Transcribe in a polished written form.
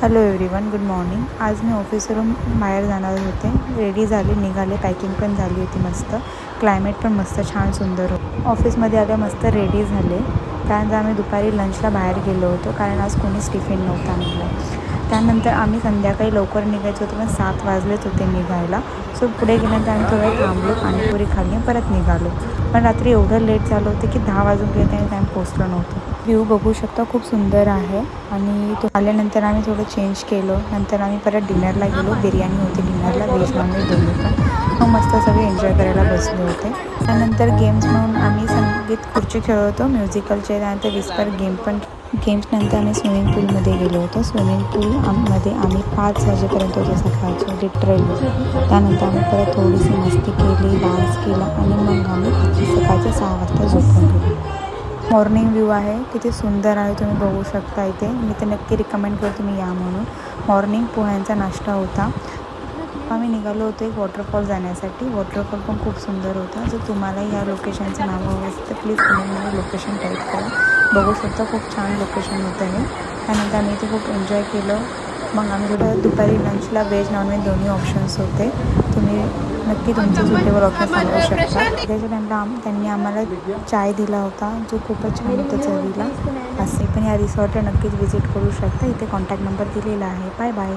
Hello everyone, good morning. आज मी ऑफिसवरून बाहेर जाणार होते. रेडी झाले, निघाले, पॅकिंग पण झाली होती मस्त. क्लायमेट पण मस्त छान सुंदर होतं. ऑफिसमध्ये आल्या मस्त रेडी झाले. त्यानंतर आम्ही दुपारी लंचला बाहेर गेलो होतो, कारण आज कोणीच टिफिन नव्हता आणला. त्यानंतर आम्ही संध्याकाळी लवकर निघायचं होतं, पण 7 वाजलेच होते निघायला. सो पुढे गेल्यानंतर आम्ही थोडं थांबलो, पाणीपुरी खाल्ली, परत निघालो. पण रात्री एवढं लेट झालं होतं की 10 वाजून गेले तरी टाईम पोचलो नव्हतो. व्ह्यू बघू शकता, खूप सुंदर आहे. आणि तो आल्यानंतर आम्ही थोडं चेंज केलं. नंतर आम्ही परत डिनरला गेलो. बिर्याणी होती डिनरला, व्हेज नॉनव्हेज दोन्ही पण. मग मस्त सगळे एन्जॉय करायला बसले होते. त्यानंतर गेम्स म्हणून आम्ही संगीत खुर्ची खेळत होतो, म्युझिकलचे. त्यानंतर विस्पर गेम पण. गेम्सनंतर आम्ही स्विमिंग पूलमध्ये गेलो होतो. स्विमिंग पूलमध्ये आम्ही 5 वाजेपर्यंत होतो सकाळचे, लिटरली. त्यानंतर आम्ही परत थोडीशी मस्ती केली, डान्स केला आणि मग आम्ही सकाळचे 6 वाजता झोपून गेलो. मॉर्निंग व्ह्यू आहे, किती सुंदर आहे, तुम्ही बघू शकता इथे. मी तर नक्की रिकमेंड करतो तुम्ही या म्हणून. मॉर्निंग पोह्यांचा नाश्ता होता. आम्ही निघालो होतो एक वॉटरफॉल जाण्यासाठी. वॉटरफॉल पण खूप सुंदर होता. जर तुम्हालाही या लोकेशनचं नाव हवं असेल तर प्लीज कमेंटमध्ये लोकेशन टाईप करा. बघू शकता, खूप छान लोकेशन होतं हे. त्यानंतर आम्ही इथे खूप एन्जॉय केलं. मग आम्ही थोडं दुपारी लंचला व्हेज नॉनव्हेज दोन्ही ऑप्शन्स होते. तुम्ही नक्की तुमचे सुटेबल ऑप्शन सांगू शकता. त्याच्या टाईमला त्यांनी आम्हाला चाय दिला होता, जो खूपच छान होता चवीला. असे पण या रिसॉर्टला नक्कीच व्हिजिट करू शकता. इथे कॉन्टॅक्ट नंबर दिलेला आहे. Bye bye.